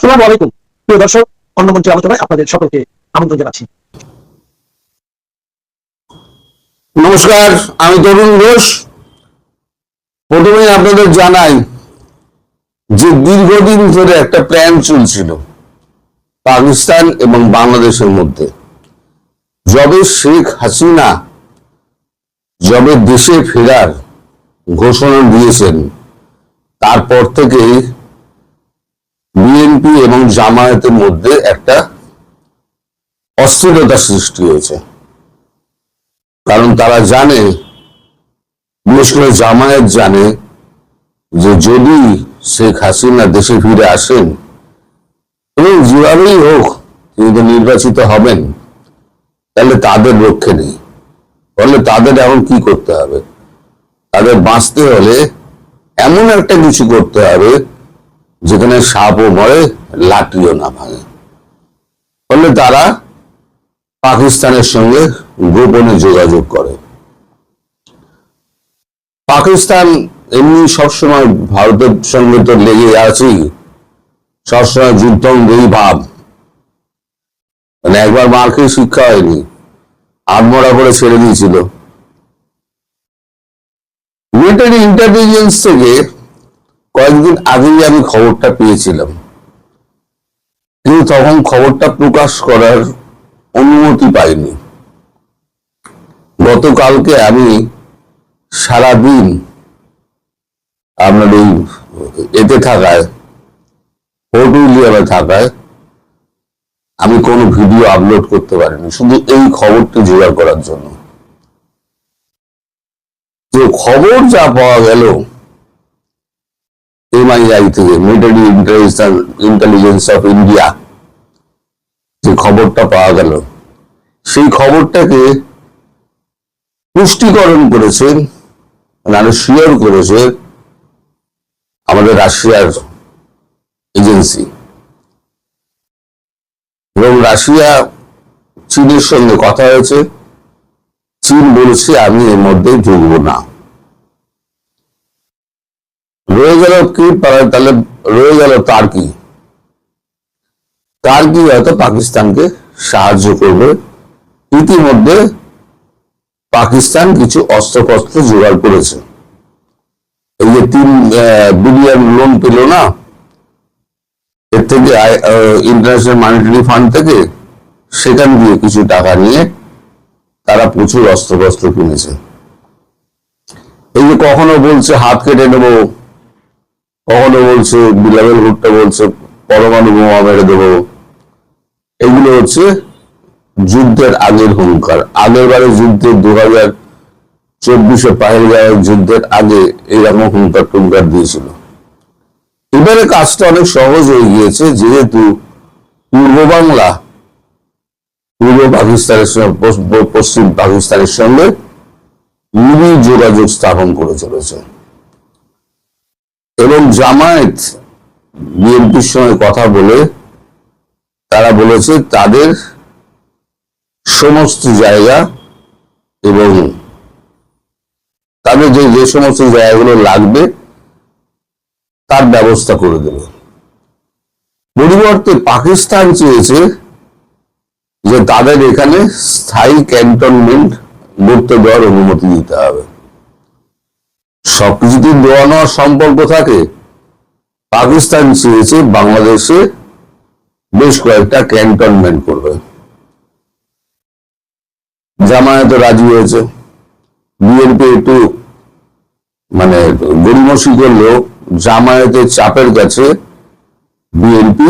আসসালামু আলাইকুম প্রিয় দর্শক, অন্য মঞ্চের আলোচনায় আপনাদের সকলকে আমন্ত্রণ জানাচ্ছি। নমস্কার, আমি তরুণ ঘোষ। প্রথমে আপনাদের জানাই যে দীর্ঘদিন ধরে একটা প্ল্যান চলছিল পাকিস্তান এবং বাংলাদেশের মধ্যে। যবে শেখ হাসিনা দেশে ফেরার ঘোষণা দিয়েছেন, তারপর থেকে বিএনপি এবং জামায়াতের মধ্যে একটা অস্থিরতা সৃষ্টি হয়েছে। কারণ তারা জানে, বিশেষ করে জামায়াত জানে, যে যদি শেখ হাসিনা দেশে ফিরে আসেন এবং যেভাবেই হোক তিনি তো নির্বাচিত হবেন, তাহলে তাদের রক্ষে নেই। ফলে তাদের এখন কি করতে হবে? তাদের বাঁচতে হলে এমন একটা কিছু করতে হবে যেখানে সাপও মরে, লাঠিও না ভাঙে। ফলে তারা পাকিস্তানের সঙ্গে গোপনে যোগাযোগ করে। পাকিস্তান এমনি সবসময় ভারতের সঙ্গে তো লেগে আছি, সবসময় যুদ্ধঙ্গই ভাব, মানে একবার মার খেয়ে শিক্ষা হয়নি, আড়মোড়া করে ছেড়ে দিয়েছিল। মিলিটারি ইন্টেলিজেন্স থেকে কয়েকদিন আগেই আমি খবরটা পেয়েছিলাম, কিন্তু তখন খবরটা প্রকাশ করার অনুমতি পাইনি। গতকালকে আমি সারাদিন আপনার এই এতে থাকায়, ফোর্ট উইলিয়ামে থাকায় আমি কোনো ভিডিও আপলোড করতে পারিনি, শুধু এই খবরটি জোগাড় করার জন্য। যে খবর যা পাওয়া গেল MII থেকে, মিলিটারি ইন্টেলিজেন্স অফ ইন্ডিয়া, যে খবরটা পাওয়া গেল, সেই খবরটাকে পুষ্টিকরণ করেছেন, মানে শিওর করেছে আমাদের রাশিয়ার এজেন্সি। এবং রাশিয়া চীনের সঙ্গে কথা হয়েছে, চীন বলেছে আমি এর মধ্যে ঢুকব না। রয়ে গেল কি? তাহলে রয়ে গেল টার্কি। টার্কি হয়তো পাকিস্তানকে সাহায্য করবে। ইতিমধ্যে পাকিস্তান কিছু অস্ত্রশস্ত্র জোগাড় করেছে। এই যে 3 বিলিয়ন লোন পেল না, এর থেকে ইন্টারন্যাশনাল মনিটারি ফান্ড থেকে, সেখান দিয়ে কিছু টাকা নিয়ে তারা প্রচুর অস্ত্রশস্ত্র কিনেছে। এই যে কখনো বলছে হাত কেটে নেবো, কখনো বলছে বিলাবেল ভুট্টো বলছে পরমাণু বোমা মেরে দেবো, এগুলো হচ্ছে যুদ্ধের আগের হুঙ্কার। আগের বারে যুদ্ধের 2024 পাহেলগাঁওয়ের যুদ্ধের আগে এইরকম হুঙ্কার টুঙ্কার দিয়েছিল। এবারে কাজটা অনেক সহজ হয়ে গিয়েছে, যেহেতু পূর্ব বাংলা পূর্ব পাকিস্তানের সঙ্গে পশ্চিম পাকিস্তানের সঙ্গে নিবিড় যোগাযোগ স্থাপন করে চলেছে। এবং জামায়াত বিএনপির সঙ্গে কথা বলে তারা বলেছে তাদের সমস্ত জায়গা এবং তাদের যে সমস্ত জায়গাগুলো লাগবে তার ব্যবস্থা করে দেবে। পরিবর্তে পাকিস্তান চেয়েছে যে তাদের এখানে স্থায়ী ক্যান্টনমেন্ট গড়তে দেওয়ার অনুমতি দিতে হবে। সবকিছুতে দেওয়া নেওয়ার সম্পর্ক থাকে। পাকিস্তান চেয়েছে বাংলাদেশে বেশ কয়েকটা ক্যান্টনমেন্ট করবে। জামায়াত রাজি হয়েছে। বিএনপি একটু মানে গড়িমসি করলেও জামায়াতের চাপের কাছে বিএনপি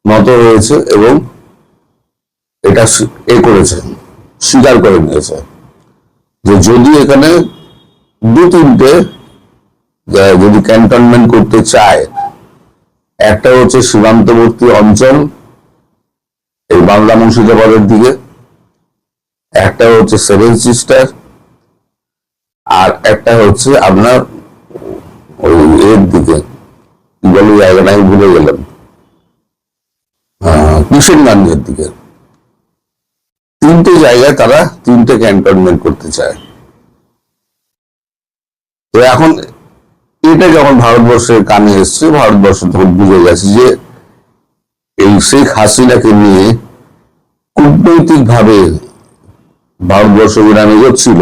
নত হয়েছে এবং এটা করেছে, স্বীকার করে নিয়েছে যে যদি এখানে 2-3টে যদি ক্যান্টনমেন্ট করতে চায়, একটা হচ্ছে সীমান্তবর্তী অঞ্চল এই বাংলা মুর্শিদাবাদের দিকে, একটা হচ্ছে 7 সিস্টার, আর একটা হচ্ছে আপনার ওই এর দিকে কি বলে জায়গাটা আমি ভুলে গেলাম, কিশোরগঞ্জের দিকে। 3টে জায়গায় তারা 3টে ক্যান্টনমেন্ট করতে চায়। তো এখন এটা যখন ভারতবর্ষের কানে এসছে, ভারতবর্ষ তখন বুঝে গেছে যে এই শেখ হাসিনাকে নিয়ে কূটনৈতিক ভাবে ভারতবর্ষ বিরান এগোচ্ছিল,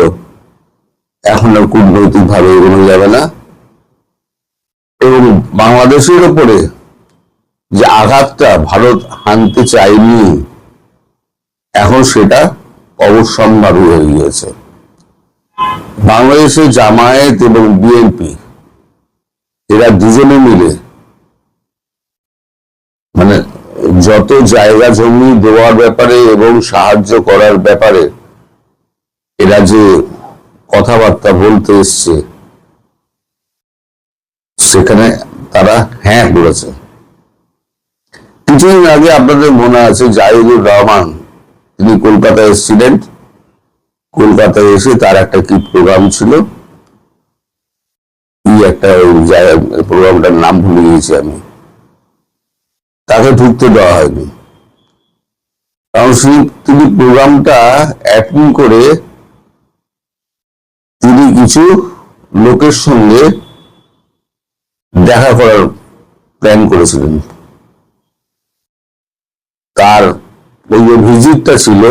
এখন আর কূটনৈতিক ভাবে এগোনো যাবে না। এবং বাংলাদেশের ওপরে যে আঘাতটা ভারত হানতে চায়নি, এখন সেটা অবশ্যম্ভাবী হয়ে গিয়েছে। বাংলাদেশের জামায়াত এবং বিএনপি এরা দুজনে মিলে মানে যত জায়গা জমি দেওয়ার ব্যাপারে এবং সাহায্য করার ব্যাপারে এরা যে কথাবার্তা বলতে এসছে, সেখানে তারা হ্যাঁ করেছে। কিছুদিন আগে আপনাদের মনে আছে জাহিদুর রহমান, তিনি কলকাতায় এসেছিলেন। কলকাতায় এসে তার একটা কি প্রোগ্রাম ছিল, কি একটা প্রোগ্রামটার নাম ভুলে গিয়েছি আমি, তাকে ঢুকতে দেওয়া হয়নি। কারণ তিনি প্রোগ্রামটা অ্যাটেন্ড করে তিনি কিছু লোকের সঙ্গে দেখা করার প্ল্যান করেছিলেন। তার ওই যে ভিজিটটা ছিল,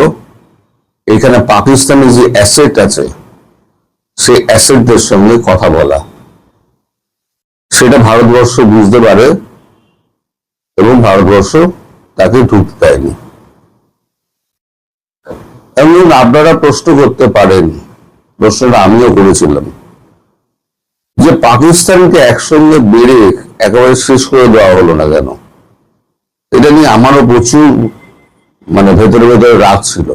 এখানে পাকিস্তানের যে অ্যাসেট আছে সেই অ্যাসেটদের সঙ্গে কথা বলা, সেটা ভারতবর্ষ বুঝতে পারে এবং ভারতবর্ষ তাকে ঢুকতে দেয়নি। এবং আপনারা প্রশ্ন করতে পারেন, প্রশ্নটা আমিও করেছিলাম, যে পাকিস্তানকে একসঙ্গে বেড়ে একেবারে শেষ করে দেওয়া হলো না কেন? এটা নিয়ে আমারও প্রচুর ভেতরে ভেতরে রাগ ছিল,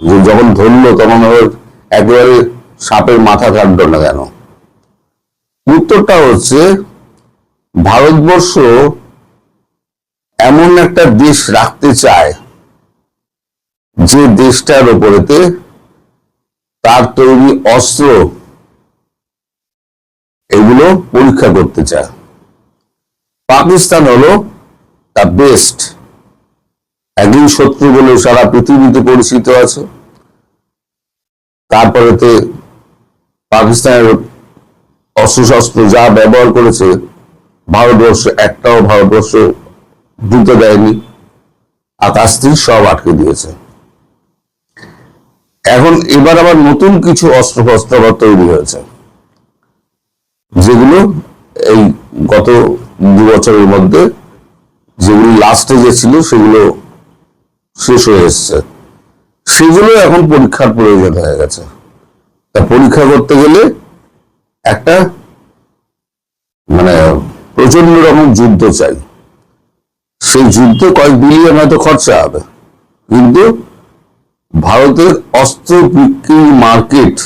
যে যখন ধরলো তখন একেবারে সাপের মাথা কাটলো না কেন? উত্তরটা হচ্ছে, ভারতবর্ষ এমন একটা দেশ রাখতে চায় যে দেশটার ওপরেতে তার তৈরি অস্ত্র এগুলো পরীক্ষা করতে চায়। পাকিস্তান হলো দ্য বেস্ট, একদিন শত্রু বলে সারা পৃথিবীতে পরিচিত আছে। তারপরেতে পাকিস্তানের অস্ত্রশস্ত্র যা ব্যবহার করেছে ভারতবর্ষ একটাও ভারতবর্ষ ঢুকতে দেয়নি, আকাশ থেকে সব আটকে দিয়েছে। এখন এবার আবার নতুন কিছু অস্ত্রশস্ত্র আবার তৈরি হয়েছে, যেগুলো এই গত 2 বছরের মধ্যে যেগুলো লাস্টে যে ছিল সেগুলো শেষ হয়ে এসছে, সেগুলো এখন পরীক্ষার প্রয়োজন হয়ে গেছে। তা পরীক্ষা করতে গেলে একটা প্রচন্ড রকম যুদ্ধ চাই। সেই যুদ্ধে কয়েক বিলিয়ন হয়তো খরচা হবে, কিন্তু ভারতের অস্ত্র বিক্রি মার্কেট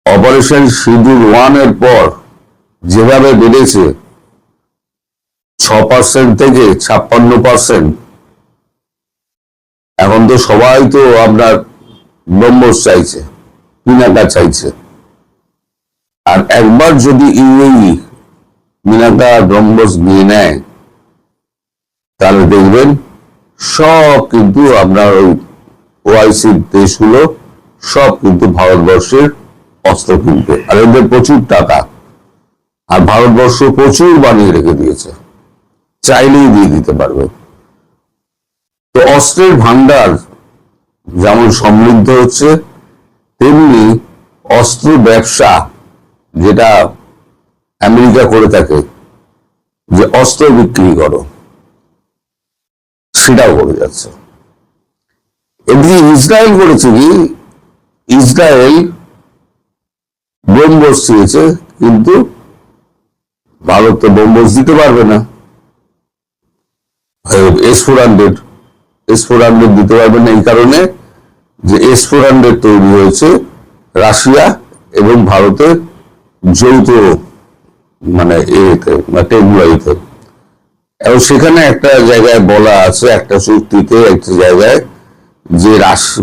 অপারেশন সিঁদুর 1 এর পর যেভাবে বেড়েছে 6% থেকে 56%, এখন তো সবাই তো আপনার ব্রহ্মোস চাইছে, পিনাকা চাইছে। আর একবার যদি ইউএই মিনাকা ব্রহ্মোস নিয়ে নেয়, তাহলে দেখবেন সব কিন্তু আপনার ওই ওআইসি দেশগুলো সব কিন্তু ভারতবর্ষের অস্ত্র কিনবে, আর এদের প্রচুর টাকা, আর ভারতবর্ষ প্রচুর বানিয়ে রেখে দিয়েছে, চাইলেই দিয়ে দিতে পারবে। তো অস্ত্রের ভান্ডার যেমন সমৃদ্ধ হচ্ছে, তেমনি অস্ত্র ব্যবসা যেটা আমেরিকা করে থাকে, যে অস্ত্র বিক্রি করো, সেটাও করে যাচ্ছে। এদিকে ইসরায়েল করেছে কি, ইসরায়েল ব্রহ্মোস চেয়েছে, কিন্তু ভারত তো ব্রহ্মোস দিতে পারবে না, S-400 দিতে পারবে না। এই কারণে যে S-400 তৈরি হয়েছে রাশিয়া এবং ভারতের যৌথ টেকনোলজিতে। এবং সেখানে একটা জায়গায় বলা আছে, একটা চুক্তিতে একটা জায়গায়, যে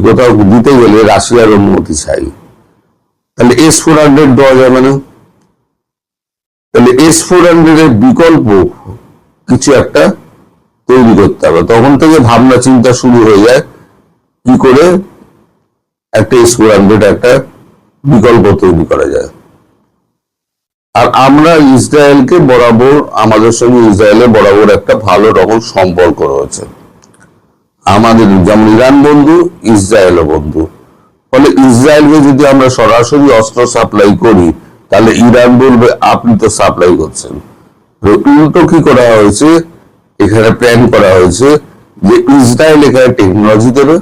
কোথাও দিতে গেলে রাশিয়ার অনুমতি চাই। তাহলে S-400 দেওয়া যাবে না, তাহলে S-400 এর বিকল্প কিছু একটা তৈরি করতে হবে। তখন থেকে ভাবনা চিন্তা শুরু হয়ে যায়, কি করে একটা S-400 একটা বিকল্প তৈরি করা যায়। আর আমরা ইসরায়েলকে বরাবর, আমাদের সঙ্গে ইসরায়েলের বরাবর একটা ভালো রকম সম্পর্ক রয়েছে। আমাদের যেমন ইরান বন্ধু, ইসরায়েলও বন্ধু। ফলে ইসরায়েলকে যদি আমরা সরাসরি অস্ত্র সাপ্লাই করি, তাহলে ইরান বলবে আপনি তো সাপ্লাই করছেন। উল্টো কি করা হয়েছে, এখানে প্ল্যান করা হয়েছে যে ইসরায়েল এখানে টেকনোলজি দেবে,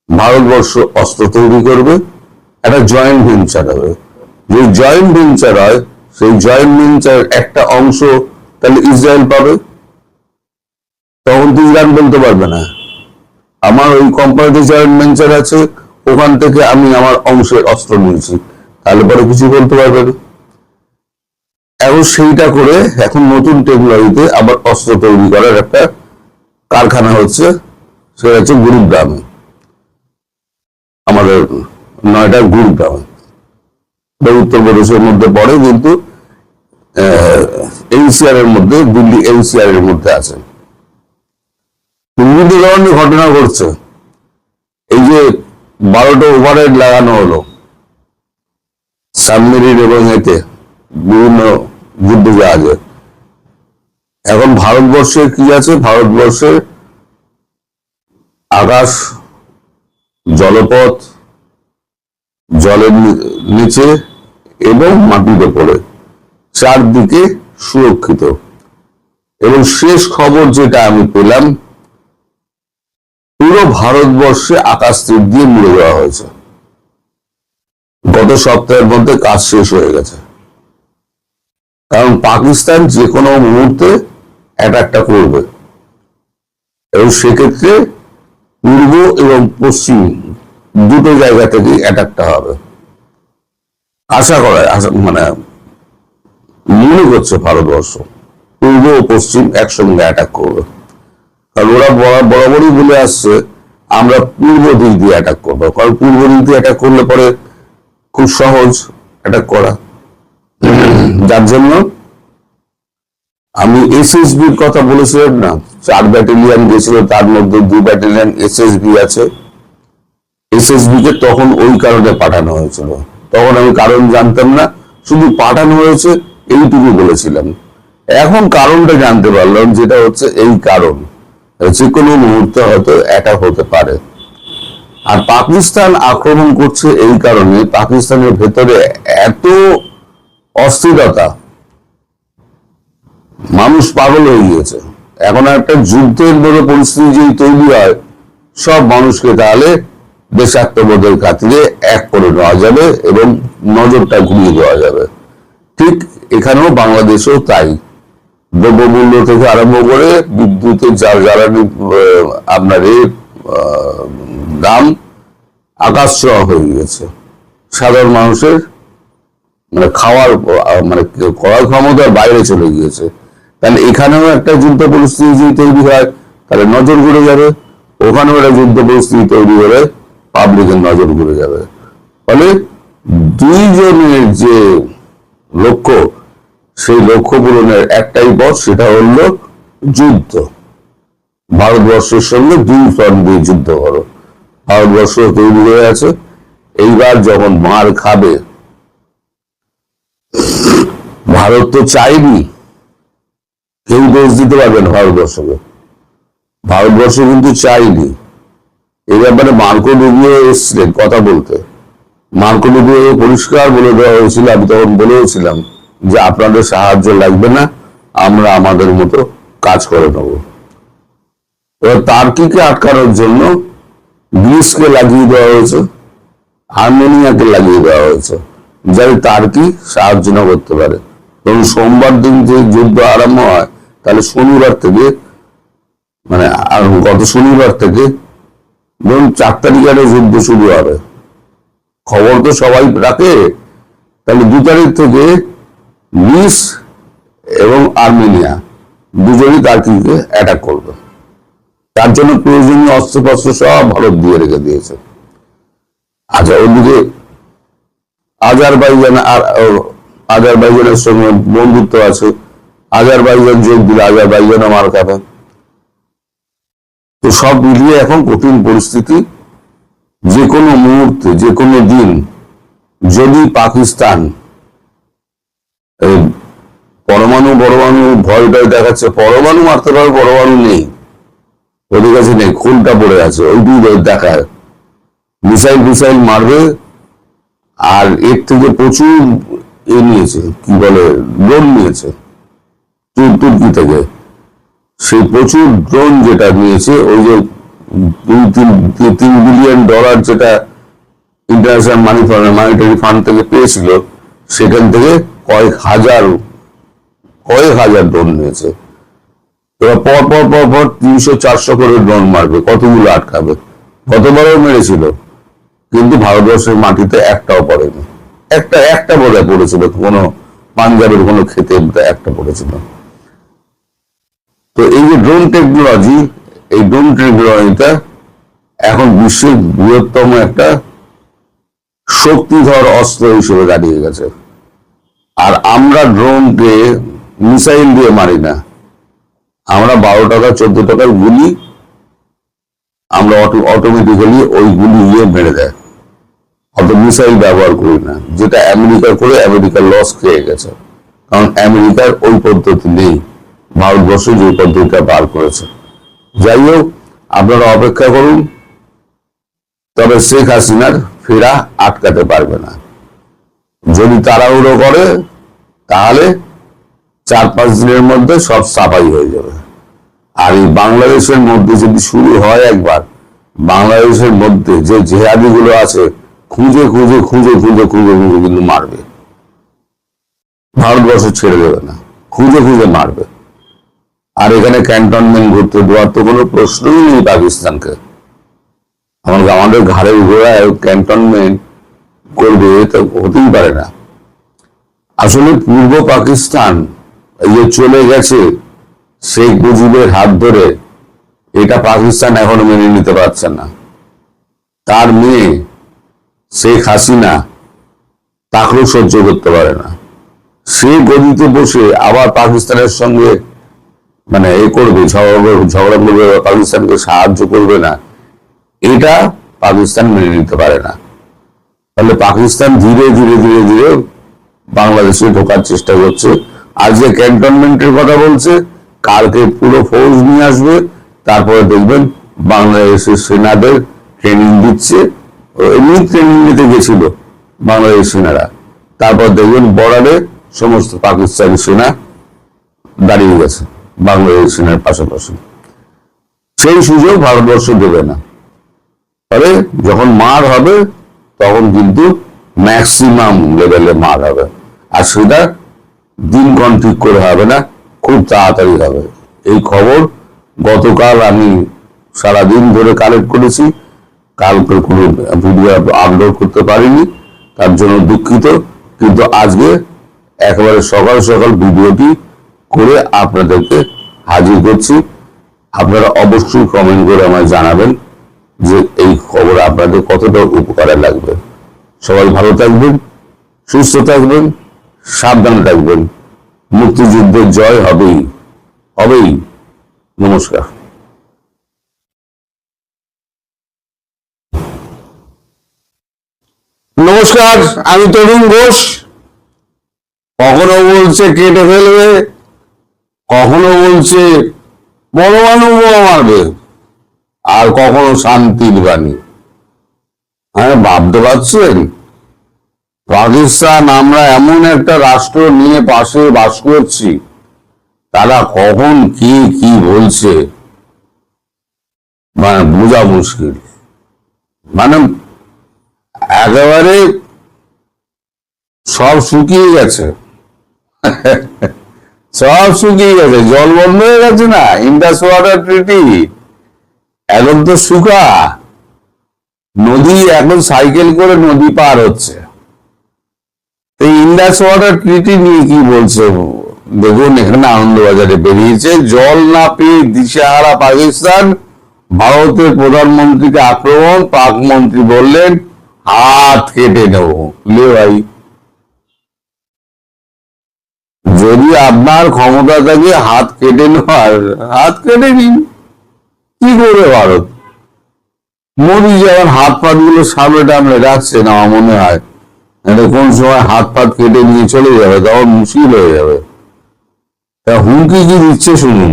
ভারতবর্ষ অস্ত্র তৈরি করবে, একটা জয়েন্ট ভেঞ্চার হবে। যে জয়েন্ট ভেঞ্চার হয়, সেই জয়েন্ট ভেঞ্চার একটা অংশ তাহলে ইসরায়েল পাবে। তখন তো ইরান বলতে পারবে না আমার ওই কোম্পানিতে জয়েন্ট ভেঞ্চার আছে, ওখান থেকে আমি আমার অংশের অস্ত্র নিয়েছি, তাহলে পরে কিছু বলতে পারবে না। এখন সেইটা করে এখন নতুন টেকনোলজিতে আবার অস্ত্র তৈরি করার একটা কারখানা হচ্ছে, সেটা হচ্ছে গুরুগ্রামে, আমাদের নয়ডার গুরুগ্রামে। উত্তরপ্রদেশের মধ্যে পড়ে, কিন্তু এনসিআর এর মধ্যে, দিল্লি এনসিআর এর মধ্যে আছে। বিভিন্ন ধরনের ঘটনা ঘটছে। এই যে 12টা ওভারহেড লাগানো হলো সাবমেরিন এবং এতে বিভিন্ন যুদ্ধ জাহাজে, এখন ভারতবর্ষে কি আছে, ভারতবর্ষে আকাশ, জলপথ, জলের নিচে এবং মাটির উপরে চারদিকে সুরক্ষিত। এবং শেষ খবর যেটা আমি পেলাম, পুরো ভারতবর্ষে আকাশ তীর দিয়ে মুড়ে দেওয়া হয়েছে। গত সপ্তাহের মধ্যে কাজ শেষ হয়ে গেছে। কারণ পাকিস্তান যে কোনো মুহূর্তে অ্যাটাকটা করবে, এবং সেক্ষেত্রে পূর্ব এবং পশ্চিম দুটো জায়গা থেকে অ্যাটাকটা হবে। আশা করা মানে মনে করছে ভারতবর্ষ পূর্ব ও পশ্চিম একসঙ্গে অ্যাটাক করবে। কারণ ওরা বরাবরই বলে আসছে আমরা পূর্ব দিক দিয়ে অ্যাটাক করবো, কারণ পূর্ব দিক দিয়ে অ্যাটাক করলে পরে খুব সহজ অ্যাটাক করা। যার জন্য আমি এসএসবির কথা বলেছিলাম না, 4 ব্যাটালিয়ন গেছিল, তার মধ্যে 2 ব্যাটালিয়ন এসএসবি আছে। এসএসবি কে তখন ওই কারণে পাঠানো হয়েছিল, তখন আমি কারণ জানতাম না, শুধু পাঠানো হয়েছে এইটুকু বলেছিলাম। এখন কারণটা জানতে পারলাম, যেটা হচ্ছে এই কারণ, যে কোনো মুহূর্তে হয়তো অ্যাটাক হতে পারে। আর পাকিস্তান আক্রমণ করছে এই কারণে, পাকিস্তানের ভেতরে এত অস্থিরতা, মানুষ পাগল হয়ে গিয়েছে। এখন একটা যুদ্ধের বড় পরিস্থিতি যদি তৈরি হয়, সব মানুষকে তাহলে দেশাত্মবোধের খাতিরে এক করে নেওয়া যাবে এবং নজরটা ঘুরিয়ে দেওয়া যাবে। ঠিক এখানেও বাংলাদেশেও তাই। দ্রব্যমূল্য থেকে আরম্ভ করে বিদ্যুতের জ্বালানি আপনার দাম আকাশ ছোঁয়া হয়ে গিয়েছে। সাধারণ মানুষের মানে খাওয়ার মানে ক্রয় ক্ষমতার বাইরে চলে গিয়েছে। তাহলে এখানেও একটা যুদ্ধ পরিস্থিতি যদি তৈরি হয়, তাহলে নজর ঘুরে যাবে। ওখানেও একটা যুদ্ধ পরিস্থিতি তৈরি হলে পাবলিকের নজর ঘুরে যাবে। ফলে দুইজনের যে লক্ষ্য, সেই লক্ষ্য পূরণের একটাই পথ, সেটা হলো যুদ্ধ। ভারতবর্ষের সঙ্গে 2 ফ্রন্ট দিয়ে যুদ্ধ করো। ভারতবর্ষ তৈরি হয়ে আছে, এইবার যখন মার খাবে, ভারত তো চাইনি, কেউ দোষ দিতে পারবে না ভারতবর্ষকে। ভারতবর্ষ কিন্তু চাইনি। এই ব্যাপারে মার্কো রুবিও এসছিলেন কথা বলতে। মার্কো রুবিও পরিষ্কার বলে দেওয়া হয়েছিল, আমি তখন বলেওছিলাম যে আপনাদের সাহায্য লাগবে না, আমরা আমাদের মতো কাজ করে নেব। এবার তার্কিকে আটকানোর জন্য গ্রিসকে লাগিয়ে দেওয়া হয়েছে, আর্মেনিয়াকে লাগিয়ে দেওয়া হয়েছে, যাতে তার্কি সাহায্য না করতে পারে। এবং সোমবার দিন যে যুদ্ধ আরম্ভ হয়, তাহলে শনিবার থেকে মানে গত শনিবার থেকে ধরুন 4 তারিখে যুদ্ধ শুরু হবে। খবর তো সবাই রাখে, তাহলে 2 তারিখ থেকে গ্রিস এবং আর্মেনিয়া দুজনই তার্কিকে অ্যাটাক করবে। তার জন্য প্রয়োজনীয় অস্ত্রশস্ত্র সব ভারত দিয়ে রেখে দিয়েছে। আচ্ছা, ওদিকে আজারবাইজানের সঙ্গে বন্ধুত্ব আছে, আজারবাইজান যোগ দিলে আজারবাইজানও মার খাবে। তো সব মিলিয়ে এখন কঠিন পরিস্থিতি। যে কোনো মুহূর্তে, যে কোনো দিন যদি পাকিস্তান এই পরমাণু ভয় দেখাচ্ছে, পরমাণু মারতে পারবে, পরমাণু নেই ওদের কাছে, নেই, খুনটা পড়ে আছে, ওইটুকু দেখায়। মিসাইল মারবে। আর এর থেকে প্রচুর নিয়েছে, কি বলে, ড্রোন নিয়েছে তুর্কি থেকে। সেই প্রচুর ড্রোন যেটা নিয়েছে, ওই যে $2-3 বিলিয়ন যেটা ইন্টারন্যাশনাল মনিটারি ফান্ড থেকে পেয়েছিল, সেখান থেকে কয়েক হাজার ড্রোন নিয়েছে। এবার পর 300-400 করে ড্রোন মারবে, কতগুলো আটকাবে? কতবারও মেরেছিল, কিন্তু ভারতবর্ষের মাটিতে একটাও পড়েনি। একটা বোধহয় পড়েছিল, কোনো পাঞ্জাবের কোনো ক্ষেতে একটা পড়েছিল। তো এই যে ড্রোন টেকনোলজি, এই ড্রোন টেকনোলজিটা এখন বিশ্বের বৃহত্তম একটা শক্তিধর অস্ত্র হিসেবে দাঁড়িয়ে গেছে। আর আমরা ড্রোনকে মিসাইল দিয়ে মারি না, আমরা 12 টাকা 14 টাকার গুলি আমরা অটোমেটিক্যালি ওই গুলি দিয়ে মেরে দেয়, অত মিসাইল ব্যবহার করি না, যেটা আমেরিকা করে আমেরিকার লস খেয়ে গেছে। কারণ আমেরিকার ওই পদ্ধতি নেই, ভারতবর্ষ যে পদ্ধতিটা বার করেছে। যাই হোক, আপনারা অপেক্ষা করুন, তবে শেখ হাসিনার ফেরা আটকাতে পারবে না। যদি তাড়াহুড়ো করে তাহলে 4-5 দিনের মধ্যে সব সাফাই হয়ে যাবে। আর এই বাংলাদেশের মধ্যে যদি শুরু হয় একবার, বাংলাদেশের মধ্যে যে জেহাদি গুলো আছে খুঁজে কিন্তু মারবে, ভারতবর্ষ ছেড়ে দেবে না, খুঁজে মারবে। আর এখানে ক্যান্টনমেন্ট ঘুরতে দেওয়ার তো কোনো প্রশ্নই নেই পাকিস্তানকে। আমাদের ঘাড়ের ঘোড়ায় ক্যান্টনমেন্ট করবে, তা হতেই পারে না। আসলে পূর্ব পাকিস্তান এই যে চলে গেছে শেখ মুজিবের হাত ধরে, এটা পাকিস্তান এখনো মেনে নিতে পারছে না। তার মেয়ে শেখ হাসিনা তাকেও সহ্য করতে পারে না। সে গদিতে বসে আবার পাকিস্তানের সঙ্গে করবে, ঝগড়া করবে, পাকিস্তানকে সাহায্য করবে না, এটা পাকিস্তান মেনে নিতে পারে না। তাহলে পাকিস্তান ধীরে ধীরে বাংলাদেশে ঢোকার চেষ্টা করছে। আর যে ক্যান্টনমেন্টের কথা বলছে, কালকে পুরো ফৌজ নিয়ে আসবে, তারপরে দেখবেন বাংলাদেশের সেনাদের ট্রেনিং দিচ্ছে। এমনি ট্রেনিং নিতে গেছিল বাংলাদেশ সেনারা, তারপর দেখবেন বর্ডারে সমস্ত পাকিস্তানি সেনা দাঁড়িয়ে গেছে বাংলাদেশ সেনার পাশাপাশি। সেই সুযোগ ভারতবর্ষ দেবে না। তবে যখন মার হবে তখন কিন্তু ম্যাক্সিমাম লেভেলে মার হবে, আর সেটা দিনক্ষণ ঠিক করে হবে না, খুব তাড়াতাড়ি হবে। এই খবর গতকাল আমি সারাদিন ধরে কালেক্ট করেছি, কালকে কোনো ভিডিও আপলোড করতে পারিনি, তার জন্য দুঃখিত। কিন্তু আজকে একেবারে সকাল ভিডিওটি করে আপনাদেরকে হাজির করছি। আপনারা অবশ্যই কমেন্ট করে আমায় জানাবেন যে এই খবর আপনাদের কতটা উপকারে লাগবে। সবাই ভালো থাকবেন, সুস্থ থাকবেন, সাবধানে থাকবেন। মুক্তিযুদ্ধের জয় হবেই। নমস্কার। নমস্কার, আমি তরুণ ঘোষ। কখনো বলছে কেটে ফেলবে, কখনো বলছে পরমাণু বোমা মারবে, আর কখনো শান্তির বাণী। হ্যাঁ, ভাবতে পারছেন পাকিস্তান, আমরা এমন একটা রাষ্ট্র নিয়ে পাশে বাস করছি, তারা কখন কি বলছে বোঝা মুশকিল। একেবারে সব শুকিয়ে গেছে, জল বন্ধ হয়ে গেছে না, ইন্ডাস ওয়াটার ট্রিটি এখন তো শুকা নদী, এখন সাইকেল করে নদী পার হচ্ছে। এই ইন্ডাস ওয়াটার ট্রিটি নিয়ে কি বলছে দেখুন। এখানে আনন্দবাজারে বেরিয়েছে, জল না পেয়ে দিশেহারা পাকিস্তান, ভারতের প্রধানমন্ত্রীকে আক্রমণ, পাক মন্ত্রী বললেন হাত কেটে নেব। লে ভাই, যদি আপনার ক্ষমতা থাকে হাত কেটে নেওয়ার, হাত কেটে নিন। কি করবে ভারত? মোদী যেমন হাত পাত গুলো সামনে টামনে রাখছেন, আমার মনে হয় এটা কোন সময় হাত ফাত কেটে নিয়ে চলে যাবে, তখন মুশকিল হয়ে যাবে। তা হুমকি কি দিচ্ছে শুনুন।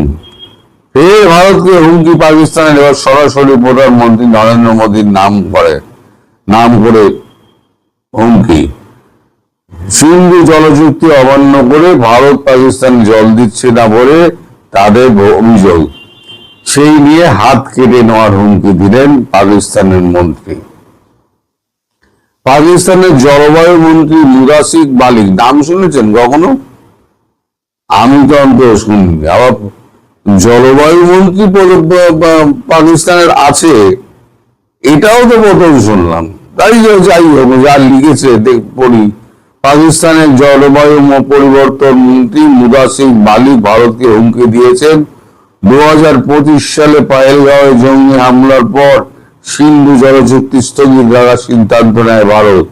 ফের ভারতকে হুমকি পাকিস্তানের, এবার সরাসরি প্রধানমন্ত্রী নরেন্দ্র মোদীর নাম করে হুমকি। সিন্ধু জলচুক্তি অমান্য করে ভারত পাকিস্তান জল দিচ্ছে না বলে তাদের অভিযোগ, সেই নিয়ে হাত কেটে নেওয়ার হুমকি দিলেন পাকিস্তানের মন্ত্রী। পাকিস্তানের জলবায়ু মন্ত্রী মুদাসির মালিক, নাম শুনেছেন কখনো? আমি তো অন্তত শুনিনি। আবার জলবায়ু মন্ত্রী পাকিস্তানের আছে, এটাও তো প্রথম শুনলাম। যাই হোক, যা লিখেছে পড়ি। পাকিস্তানের জলবায়ু পরিবর্তন মন্ত্রী মুদাসির মালিক ভারতকে হুমকি দিয়েছেন 2025 সালে পহেলগাঁওয়ে জঙ্গি হামলার পর সিন্ধু জলচুক্তি স্থগিত রাখার সিদ্ধান্ত নেয় ভারত।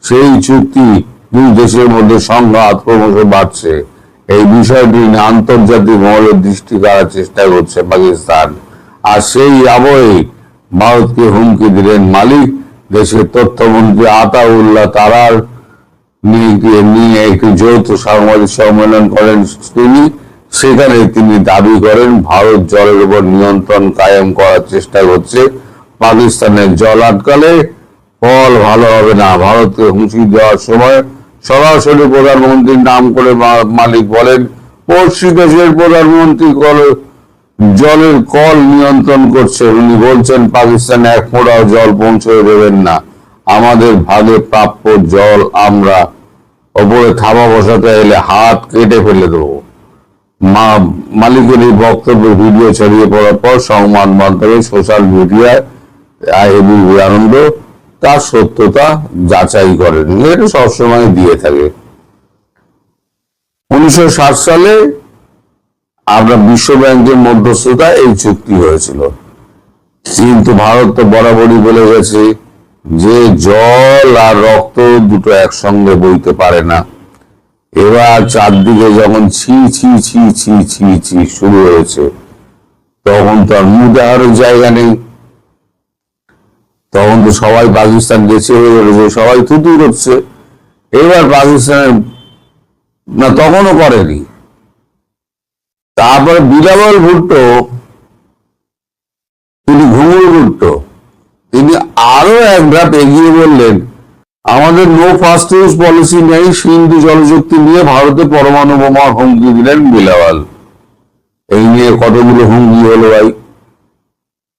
সেই চুক্তি দুই দেশের মধ্যে সংঘাত ক্রমশ বাড়ছে। এই বিষয়টি আন্তর্জাতিক মহলের দৃষ্টি কাড়ার চেষ্টা করছে পাকিস্তান। আর সেই আবহে ভারতকে হুমকি দিলেন মালিক। দেশের তথ্যমন্ত্রী আতাউল্লাহ তারার নিয়ে একটি যৌথ সাংবাদিক সম্মেলন করেন তিনি। সেখানে তিনি দাবি করেন ভারত জলের উপর নিয়ন্ত্রণ কায়েম করার চেষ্টা করছে। পাকিস্তানের জল আটকালে ফল ভালো হবে না। ভারতকে হুঁশি দেওয়ার সময় সরাসরি প্রধানমন্ত্রীর নাম করে মালিক বলেন, পড়শি দেশের প্রধানমন্ত্রী জলের কল নিয়ন্ত্রণ করছে। উনি বলছেন পাকিস্তানে এক ফোঁটাও জল পৌঁছে দেবেন না। আমাদের ভাগে প্রাপ্য জল আমরা ওপরে থাবা বসাতে এলে হাত কেটে ফেলে দেবো। মালিকের এই বক্তব্যের ভিডিও ছড়িয়ে পড়ার পর সংবাদ মাধ্যমে সোশ্যাল মিডিয়ায় এবিপি আনন্দ তার সত্যতা যাচাই করেন। এটা সবসময় দিয়ে থাকে। 1960 সালে আমরা বিশ্ব ব্যাংকের মধ্যস্থতায় এই চুক্তি হয়েছিল, কিন্তু ভারত তো বরাবরই বলে গেছে যে জল আর রক্ত দুটো একসঙ্গে বইতে পারে না। এবার চারদিকে যখন ছি ছি ছি ছি ছি ছি শুরু হয়েছে, তখন তো আর মুখ দেওয়ারও জায়গা নেই। তখন তো সবাই পাকিস্তান গেছে হয়ে গেছে, সবাই থুতু করছে। এবার পাকিস্তানের না, তখনও করেনি। তারপরে বিলাওয়াল ভুট্টো, তিনি ঘুঙুর ভুট্টো, তিনি আরো এক ধাপ এগিয়ে বললেন, আমাদের নো ফার্স্ট ইউজ পলিসি নেই। সিন্ধু জলচুক্তি নিয়ে ভারতে পরমাণু বোমার হুমকি দিলেন বিলাওয়াল। এই নিয়ে কতগুলো হুমকি হলো ভাই।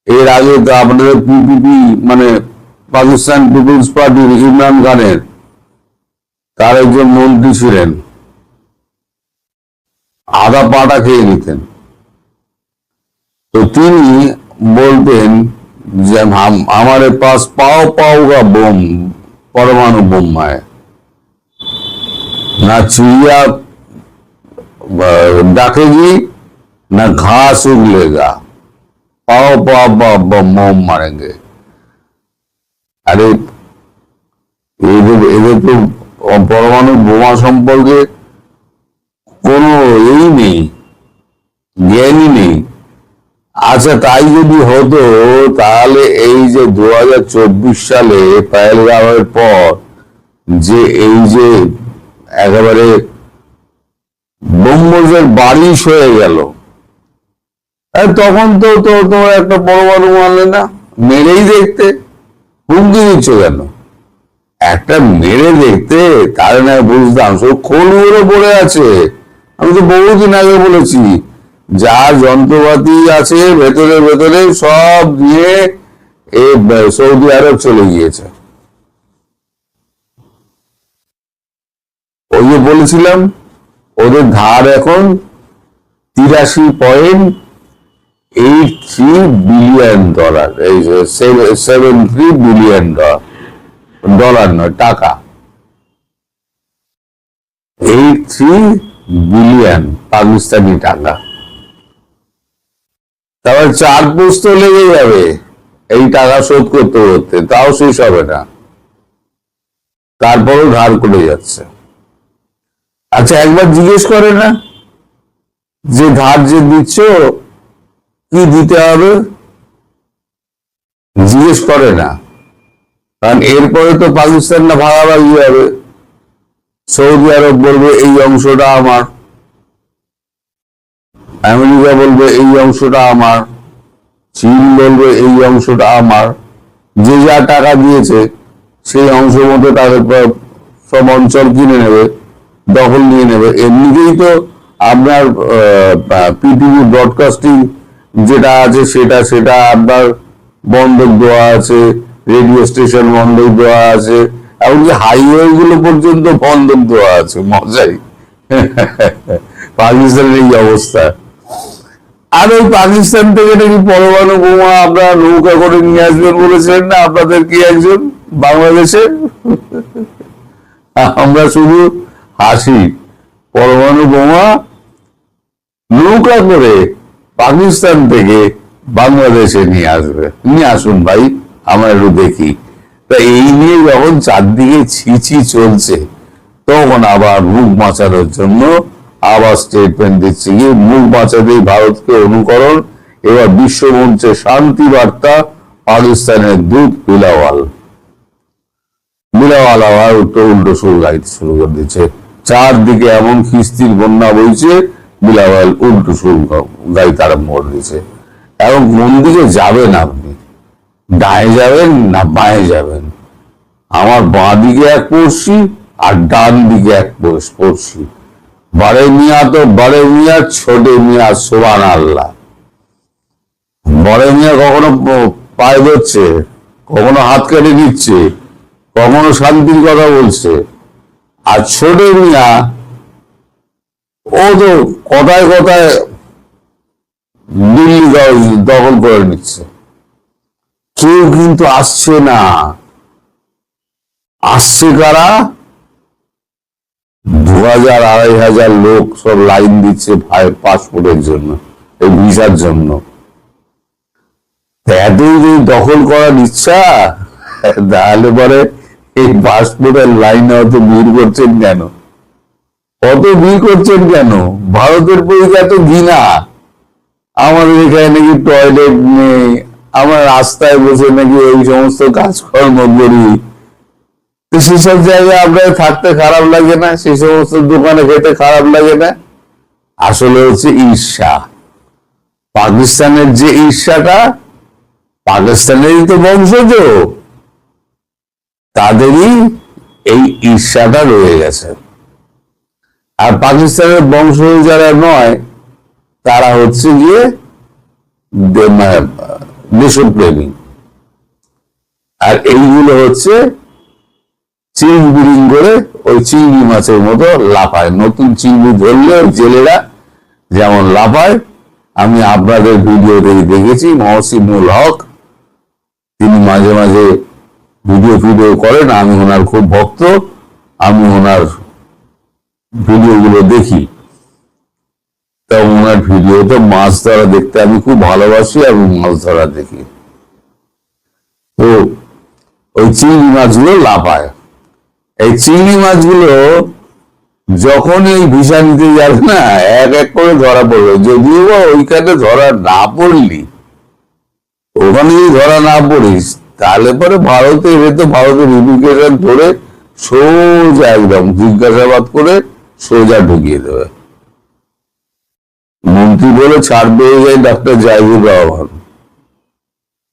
এর আগে তো আপনাদের পিপিপি মানে পাকিস্তান পিপুলস পার্টির ইমরান খানের তার একজন মন্ত্রী ছিলেন, আধা পাটা খেয়ে নিতেন। তো তিনি বলতেন যে हमारे पास पाव पाव का बम परमाणु बम है, ना चिड़िया डाकेगी ना घास उगलेगा, पाव पाव बम मारेंगे। अरे এদের তো পরমাণু বোমা সম্পর্কে কোনো এই নেই, জ্ঞানই নেই। আচ্ছা, তাই যদি হতো তাহলে এই যে 2024 সালে পহেলগাঁওয়ের পর যে এই যে একেবারে ব্রহ্মজের বারিশ হয়ে গেল, তখন তো তোমার একটা পরমাণু মানলে না, মেরেই দেখতে। হুমকি দিচ্ছ কেন? একটা মেরে দেখতে, তাহলে না বুঝতাম। সব খোলগুলো পড়ে আছে। আমি তো বহুদিন আগে বলেছি, যা যন্ত্রপাতি আছে ভেতরে ভেতরে সব দিয়ে সৌদি আরব চলে গিয়েছে। ওই যে বলেছিলাম, ওদের ধার এখন $83.83 বিলিয়ন। এই 73 বিলিয়ন ডলার নয়, টাকা। 83 বিলিয়ন পাকিস্তানি টাকা। তারপর 4 পুস্ত লেগে যাবে এই টাকা শোধ করতে করতে, তাও শেষ হবে না। তারপরও ধার করে যাচ্ছে। আচ্ছা, একবার জিজ্ঞেস করে না যে ধার যে দিচ্ছ কি দিতে হবে? জিজ্ঞেস করে না। কারণ এরপরে তো পাকিস্তান না ভাগাভাগি হবে। সৌদি আরব বলবে এই অংশটা আমার, আমেরিকা বলবে এই অংশটা আমার, চীন বলবে এই অংশটা আমার। যে যা টাকা দিয়েছে সেই অংশ মতো তাদের সব অঞ্চল কিনে নেবে, দখল নিয়ে নেবে। এমনিতেই তো আপনার পিটিভি ব্রডকাস্টিং যেটা আছে সেটা সেটা আপনার বন্ধক দেওয়া আছে, রেডিও স্টেশন বন্ধক দেওয়া আছে, এমনকি হাইওয়ে গুলো পর্যন্ত বন্ধক দেওয়া আছে। মজাই পাকিস্তানের এই অবস্থা। আর ওই পাকিস্তান থেকে নাকি পরমাণু বোমা আপনারা নৌকা করে নিয়ে আসবেন বলেছিলেন না আপনাদের কি একজন বাংলাদেশে? আমরা শুধু হাসি, পরমাণু বোমা নৌকা করে পাকিস্তান থেকে বাংলাদেশে নিয়ে আসবে। নিয়ে আসুন ভাই, আমরা একটু দেখি। তা এই নিয়ে যখন চারদিকে ছিছি চলছে, তখন আবার মুখ বাঁচানোর জন্য আবার স্টেটমেন্ট দিচ্ছে, গিয়ে মুখ বাঁচাতেই ভারতকে অনুকরণ। এবার বিশ্বমঞ্চে শান্তি বার্তা পাকিস্তানের দূত বিলাওয়াল। বিলাওয়াল আবার উল্টো সুর গাইতে শুরু করে দিচ্ছে। চারদিকে এমন খিস্তির বন্যা বইছে, বিলাওয়াল উল্টো সুর গাইতে আরম্ভ করে দিচ্ছে। এবং কোন দিকে যাবেন আপনি? ডায়ে যাবেন না বাঁয়ে যাবেন? আমার বাঁ দিকে এক পড়ছি আর ডান দিকে এক পড়ছি। বড়ে মিয়া তো বড়ে মিয়া, ছোটে মিয়া সুবহান আল্লাহ। বড়ে মিয়া কখনো পায়ে ধরছে, কখনো হাত কেটে নিচ্ছে, কখনো শান্তির কথা বলছে। আর ছোট মিয়া ও তো কথায় কথায় দিল্লি দখল করে নিচ্ছে। কেউ কিন্তু আসছে না। আসছে কারা? 2000 2500 লোক সব লাইন দিচ্ছে পাসপোর্টের জন্য, এই ভিসার জন্য। এতই যদি দখল করার ইচ্ছা, তাহলে পরে এই পাসপোর্টের লাইনে অত ভিড় করছেন কেন? অত ভিড় করছেন কেন? ভারতের প্রতি এত ঘৃণা। আমাদের এখানে নাকি টয়লেট নেই, আমরা রাস্তায় বসে নাকি এই সমস্ত কাজকর্ম করি। সেসব জায়গায় আপনার থাকতে খারাপ লাগে না? সেই সমস্ত দোকানে খেতে খারাপ লাগে না? আসলে হচ্ছে ঈর্ষা। পাকিস্তানের যে ঈর্ষাটা, পাকিস্তানেরই তো বংশজ, তাদেরই এই ঈর্ষাটা রয়ে গেছে। আর পাকিস্তানের বংশজ যারা নয়, তারা হচ্ছে গিয়ে দেশপ্রেমী। আর এইগুলো হচ্ছে চিংড়ি করে ওই চিংড়ি মাছের মতো লাফায়। নতুন চিংড়ি ধরলে জেলেরা যেমন লাফায়, আমি আপনাদের ভিডিওতে দেখেছি। মহসিনুল হক তিনি মাঝে মাঝে ভিডিও করেন, আমি ওনার খুব ভক্ত, আমি ওনার ভিডিওগুলো দেখি। তা ওনার ভিডিওতে মাছ ধরা দেখতে আমি খুব ভালোবাসি, আমি মাছ ধরা দেখি। তো ওই চিংড়ি মাছগুলো লাফায়। এই চিংড়ি মাছগুলো যখন এই ভিসা নিতে যাবে না, এক এক করে ধরা পড়বে। যদিও বা ওইখানে ধরা না পড়লি, ওখানে যদি ধরা না পড়িস, তাহলে পরে ভারতে এলে তো ভারতের ইমিগ্রেশন ধরে সোজা একদম জিজ্ঞাসাবাদ করে সোজা ঢুকিয়ে দেবে। মন্ত্রী বলে ছাড় পেয়ে যায় ডক্টর জাহিদুর রহমান,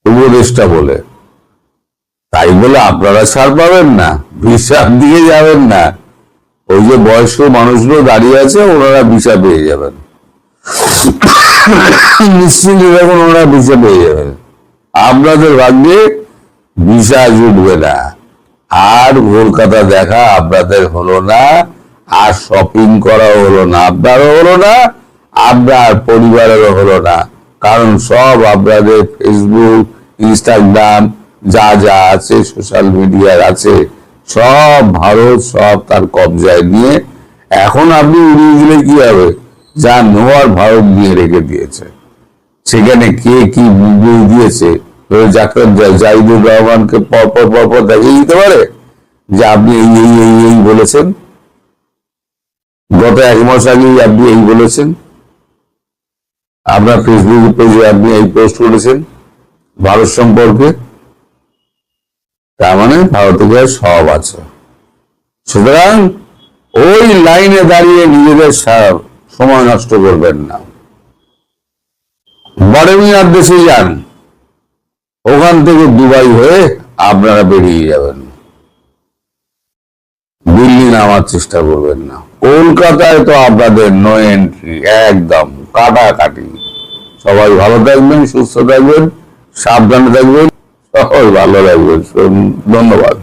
উপদেষ্টা বলে। তাই বলে আপনারা ছাড় পাবেন না? ভিসা দিয়ে যাবেন না? ওই যে বয়স্ক মানুষগুলো দাঁড়িয়ে আছে, ওনারা ভিসা পেয়ে যাবেন, নিশ্চিন্তে দেখুন, ওনারা ভিসা পেয়ে যাবেন। আপনাদের ভাগ্যে ভিসা জুটবে না। আর কলকাতা দেখা আপনাদের হলো না, আর শপিং করা হলো না, আপনারও হলো না, আপনার পরিবারেরও হলো না। কারণ সব আপনাদের ফেসবুক, ইনস্টাগ্রাম যা যা আছে, সোশ্যাল মিডিয়ার আছে, সব ভারত সব তার কবজায় নিয়ে। এখন আপনি উড়িয়ে দিলে কি হবে? যা নেওয়ার ভারত নিয়ে রেখে দিয়েছে। সেখানে কে কি বিবৃতি দিয়েছে, জাহিদুর রহমানকে পরপর দেখিয়ে দিতে পারে যে আপনি এই বলেছেন, গত 1 মাস আগেই আপনি এই বলেছেন, আপনার ফেসবুক পেজে আপনি এই পোস্ট করেছেন ভারত সম্পর্কে। তার মানে ভারতের সব আছে। সুতরাং ওই লাইনে দাঁড়িয়ে নিজেদের সময় নষ্ট করবেন না। বড়মিয়ার দেশে যান, ওখান থেকে দুবাই হয়ে আপনারা বেরিয়ে যাবেন। দিল্লি নামার চেষ্টা করবেন না। কলকাতায় তো আপনাদের নো এন্ট্রি, একদম কাটাকাটি। সবাই ভালো থাকবেন, সুস্থ থাকবেন, সাবধানে থাকবেন, সবাই ভালো থাকবেন। ধন্যবাদ।